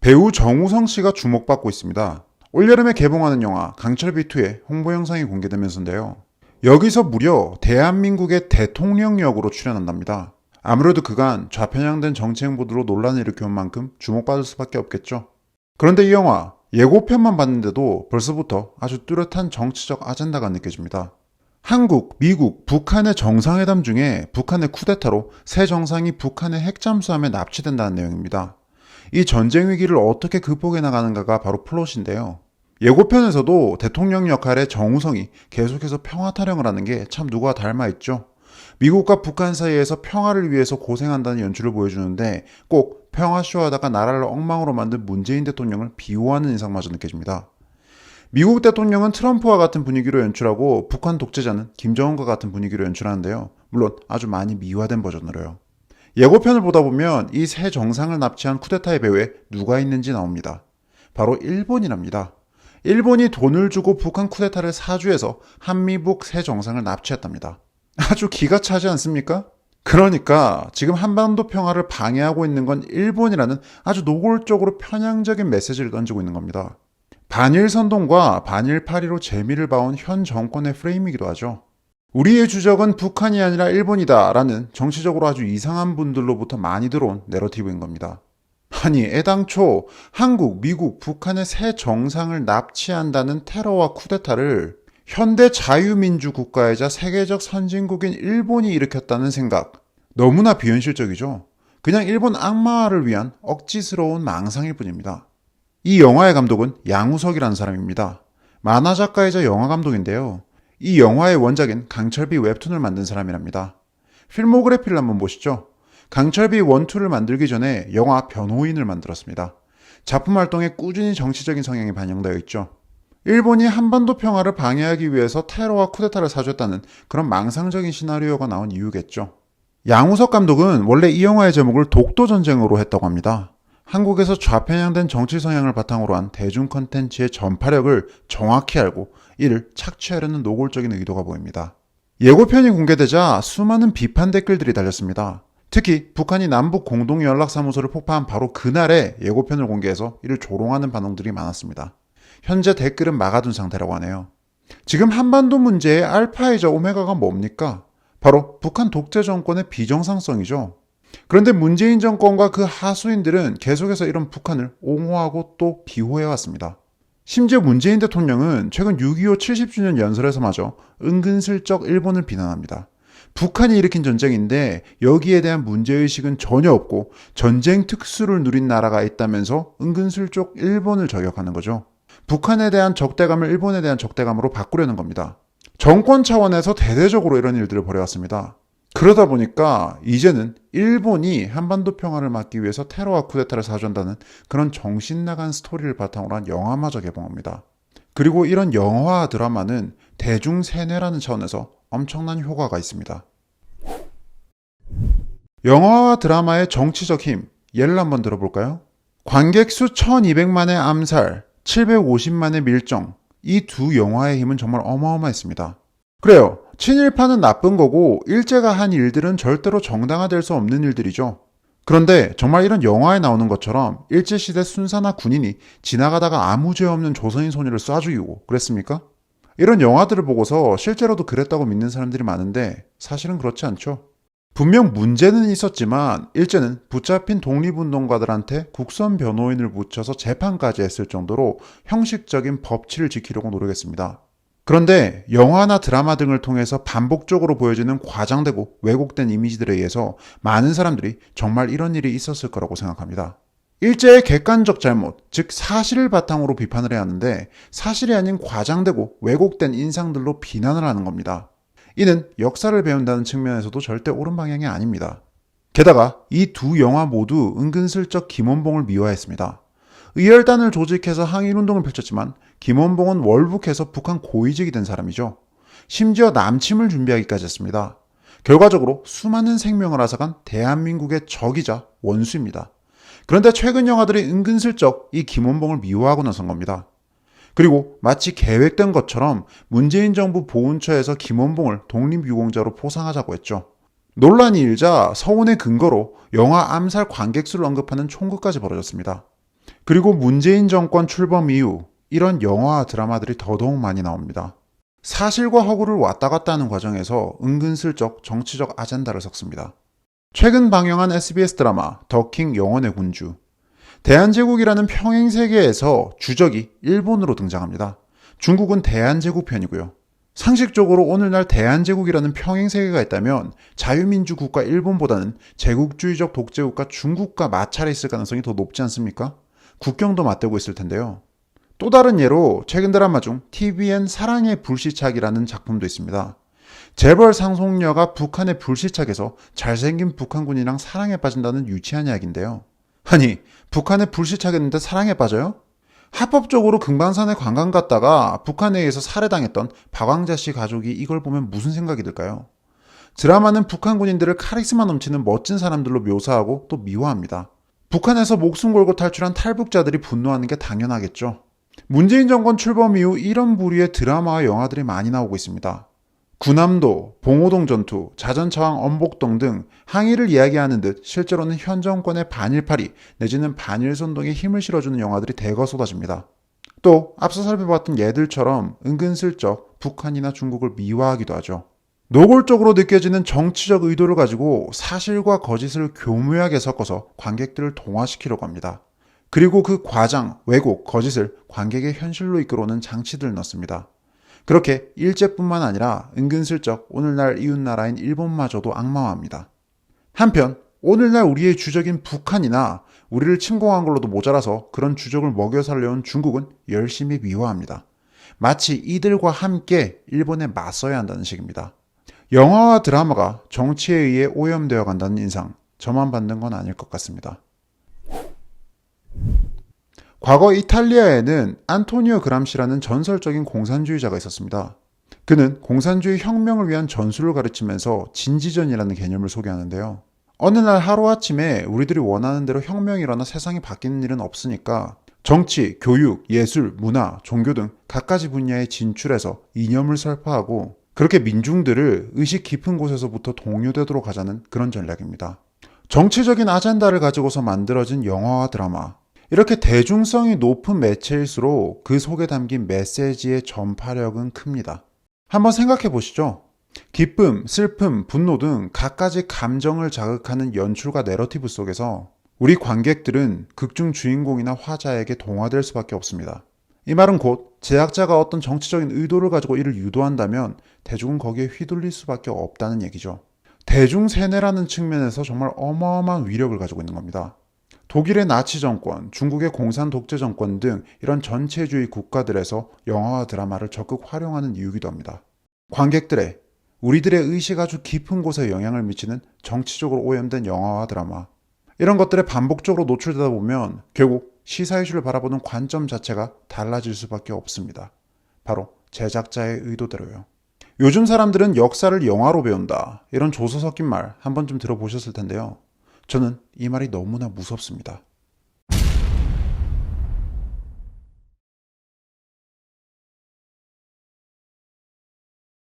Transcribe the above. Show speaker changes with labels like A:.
A: 배우 정우성 씨가 주목받고 있습니다. 올여름에 개봉하는 영화 강철비2의 홍보 영상이 공개되면서인데요. 여기서 무려 대한민국의 대통령 역으로 출연한답니다. 아무래도 그간 좌편향된 정치 행보들로 논란을 일으켜온 만큼 주목받을 수밖에 없겠죠. 그런데 이 영화 예고편만 봤는데도 벌써부터 아주 뚜렷한 정치적 아젠다가 느껴집니다. 한국, 미국, 북한의 정상회담 중에 북한의 쿠데타로 새 정상이 북한의 핵잠수함에 납치된다는 내용입니다. 이 전쟁 위기를 어떻게 극복해 나가는가가 바로 플롯인데요. 예고편에서도 대통령 역할의 정우성이 계속해서 평화 타령을 하는 게 참 누가 닮아있죠. 미국과 북한 사이에서 평화를 위해서 고생한다는 연출을 보여주는데 꼭 평화쇼 하다가 나라를 엉망으로 만든 문재인 대통령을 비호하는 인상마저 느껴집니다. 미국 대통령은 트럼프와 같은 분위기로 연출하고 북한 독재자는 김정은과 같은 분위기로 연출하는데요. 물론 아주 많이 미화된 버전으로요. 예고편을 보다 보면 이 새 정상을 납치한 쿠데타의 배후에 누가 있는지 나옵니다. 바로 일본이랍니다. 일본이 돈을 주고 북한 쿠데타를 사주해서 한미북 새 정상을 납치했답니다. 아주 기가 차지 않습니까? 그러니까 지금 한반도 평화를 방해하고 있는 건 일본이라는 아주 노골적으로 편향적인 메시지를 던지고 있는 겁니다. 반일 선동과 반일 파리로 재미를 봐온 현 정권의 프레임이기도 하죠. 우리의 주적은 북한이 아니라 일본이다 라는 정치적으로 아주 이상한 분들로부터 많이 들어온 내러티브인 겁니다. 아니 애당초 한국, 미국, 북한의 새 정상을 납치한다는 테러와 쿠데타를 현대 자유민주 국가이자 세계적 선진국인 일본이 일으켰다는 생각, 너무나 비현실적이죠. 그냥 일본 악마화를 위한 억지스러운 망상일 뿐입니다. 이 영화의 감독은 양우석이라는 사람입니다. 만화작가이자 영화감독인데요. 이 영화의 원작인 강철비 웹툰을 만든 사람이랍니다. 필모그래피를 한번 보시죠. 강철비 1, 2를 만들기 전에 영화 변호인을 만들었습니다. 작품 활동에 꾸준히 정치적인 성향이 반영되어 있죠. 일본이 한반도 평화를 방해하기 위해서 테러와 쿠데타를 사줬다는 그런 망상적인 시나리오가 나온 이유겠죠. 양우석 감독은 원래 이 영화의 제목을 독도전쟁으로 했다고 합니다. 한국에서 좌편향된 정치 성향을 바탕으로 한 대중 컨텐츠의 전파력을 정확히 알고 이를 착취하려는 노골적인 의도가 보입니다. 예고편이 공개되자 수많은 비판 댓글들이 달렸습니다. 특히 북한이 남북 공동연락사무소를 폭파한 바로 그날에 예고편을 공개해서 이를 조롱하는 반응들이 많았습니다. 현재 댓글은 막아둔 상태라고 하네요. 지금 한반도 문제의 알파이자 오메가가 뭡니까? 바로 북한 독재 정권의 비정상성이죠. 그런데 문재인 정권과 그 하수인들은 계속해서 이런 북한을 옹호하고 또 비호해왔습니다. 심지어 문재인 대통령은 최근 6.25 70주년 연설에서마저 은근슬쩍 일본을 비난합니다. 북한이 일으킨 전쟁인데 여기에 대한 문제의식은 전혀 없고 전쟁 특수를 누린 나라가 있다면서 은근슬쩍 일본을 저격하는 거죠. 북한에 대한 적대감을 일본에 대한 적대감으로 바꾸려는 겁니다. 정권 차원에서 대대적으로 이런 일들을 벌여왔습니다. 그러다 보니까 이제는 일본이 한반도 평화를 막기 위해서 테러와 쿠데타를 사준다는 그런 정신나간 스토리를 바탕으로 한 영화마저 개봉합니다. 그리고 이런 영화와 드라마는 대중세뇌라는 차원에서 엄청난 효과가 있습니다. 영화와 드라마의 정치적 힘, 예를 한번 들어볼까요? 관객 수 1200만의 암살, 750만의 밀정, 이 두 영화의 힘은 정말 어마어마했습니다. 그래요. 친일파는 나쁜 거고 일제가 한 일들은 절대로 정당화될 수 없는 일들이죠. 그런데 정말 이런 영화에 나오는 것처럼 일제시대 순사나 군인이 지나가다가 아무 죄 없는 조선인 소녀를 쏴 죽이고 그랬습니까? 이런 영화들을 보고서 실제로도 그랬다고 믿는 사람들이 많은데 사실은 그렇지 않죠. 분명 문제는 있었지만 일제는 붙잡힌 독립운동가들한테 국선 변호인을 붙여서 재판까지 했을 정도로 형식적인 법치를 지키려고 노력했습니다. 그런데 영화나 드라마 등을 통해서 반복적으로 보여지는 과장되고 왜곡된 이미지들에 의해서 많은 사람들이 정말 이런 일이 있었을 거라고 생각합니다. 일제의 객관적 잘못, 즉 사실을 바탕으로 비판을 해야 하는데 사실이 아닌 과장되고 왜곡된 인상들로 비난을 하는 겁니다. 이는 역사를 배운다는 측면에서도 절대 옳은 방향이 아닙니다. 게다가 이 두 영화 모두 은근슬쩍 김원봉을 미화했습니다. 의열단을 조직해서 항일운동을 펼쳤지만 김원봉은 월북해서 북한 고위직이 된 사람이죠. 심지어 남침을 준비하기까지 했습니다. 결과적으로 수많은 생명을 앗아간 대한민국의 적이자 원수입니다. 그런데 최근 영화들이 은근슬쩍 이 김원봉을 미화하고 나선 겁니다. 그리고 마치 계획된 것처럼 문재인 정부 보훈처에서 김원봉을 독립유공자로 포상하자고 했죠. 논란이 일자 서운의 근거로 영화 암살 관객 수를 언급하는 총극까지 벌어졌습니다. 그리고 문재인 정권 출범 이후 이런 영화와 드라마들이 더더욱 많이 나옵니다. 사실과 허구를 왔다 갔다 하는 과정에서 은근슬쩍 정치적 아젠다를 섞습니다. 최근 방영한 SBS 드라마 더킹 영원의 군주. 대한제국이라는 평행세계에서 주적이 일본으로 등장합니다. 중국은 대한제국 편이고요. 상식적으로 오늘날 대한제국이라는 평행세계가 있다면 자유민주 국가 일본보다는 제국주의적 독재국가 중국과 마찰에 있을 가능성이 더 높지 않습니까? 국경도 맞대고 있을 텐데요. 또 다른 예로 최근 드라마 중 TVN 사랑의 불시착이라는 작품도 있습니다. 재벌 상속녀가 북한에 불시착해서 잘생긴 북한군이랑 사랑에 빠진다는 유치한 이야기인데요. 아니, 북한에 불시착했는데 사랑에 빠져요? 합법적으로 금강산에 관광 갔다가 북한에 의해서 살해당했던 박왕자 씨 가족이 이걸 보면 무슨 생각이 들까요? 드라마는 북한 군인들을 카리스마 넘치는 멋진 사람들로 묘사하고 또 미화합니다. 북한에서 목숨 걸고 탈출한 탈북자들이 분노하는 게 당연하겠죠. 문재인 정권 출범 이후 이런 부류의 드라마와 영화들이 많이 나오고 있습니다. 군함도, 봉오동 전투, 자전차왕 엄복동 등 항일을 이야기하는 듯 실제로는 현 정권의 반일파리 내지는 반일선동에 힘을 실어주는 영화들이 대거 쏟아집니다. 또 앞서 살펴봤던 예들처럼 은근슬쩍 북한이나 중국을 미화하기도 하죠. 노골적으로 느껴지는 정치적 의도를 가지고 사실과 거짓을 교묘하게 섞어서 관객들을 동화시키려고 합니다. 그리고 그 과장, 왜곡, 거짓을 관객의 현실로 이끌어오는 장치들을 넣습니다. 그렇게 일제뿐만 아니라 은근슬쩍 오늘날 이웃나라인 일본마저도 악마화합니다. 한편 오늘날 우리의 주적인 북한이나 우리를 침공한 걸로도 모자라서 그런 주적을 먹여 살려온 중국은 열심히 미화합니다. 마치 이들과 함께 일본에 맞서야 한다는 식입니다. 영화와 드라마가 정치에 의해 오염되어 간다는 인상, 저만 받는 건 아닐 것 같습니다. 과거 이탈리아에는 안토니오 그람시라는 전설적인 공산주의자가 있었습니다. 그는 공산주의 혁명을 위한 전술을 가르치면서 진지전이라는 개념을 소개하는데요. 어느 날 하루아침에 우리들이 원하는 대로 혁명이 일어나 세상이 바뀌는 일은 없으니까 정치, 교육, 예술, 문화, 종교 등 갖가지 분야에 진출해서 이념을 설파하고 그렇게 민중들을 의식 깊은 곳에서부터 동요되도록 하자는 그런 전략입니다. 정치적인 아젠다를 가지고서 만들어진 영화와 드라마, 이렇게 대중성이 높은 매체일수록 그 속에 담긴 메시지의 전파력은 큽니다. 한번 생각해 보시죠. 기쁨, 슬픔, 분노 등 갖가지 감정을 자극하는 연출과 내러티브 속에서 우리 관객들은 극중 주인공이나 화자에게 동화될 수밖에 없습니다. 이 말은 곧 제작자가 어떤 정치적인 의도를 가지고 이를 유도한다면 대중은 거기에 휘둘릴 수밖에 없다는 얘기죠. 대중세뇌라는 측면에서 정말 어마어마한 위력을 가지고 있는 겁니다. 독일의 나치 정권, 중국의 공산 독재 정권 등 이런 전체주의 국가들에서 영화와 드라마를 적극 활용하는 이유기도 합니다. 관객들의, 우리들의 의식 아주 깊은 곳에 영향을 미치는 정치적으로 오염된 영화와 드라마, 이런 것들에 반복적으로 노출되다 보면 결국 시사이슈를 바라보는 관점 자체가 달라질 수밖에 없습니다. 바로 제작자의 의도대로요. 요즘 사람들은 역사를 영화로 배운다, 이런 조서 섞인 말 한 번쯤 들어보셨을 텐데요. 저는 이 말이 너무나 무섭습니다.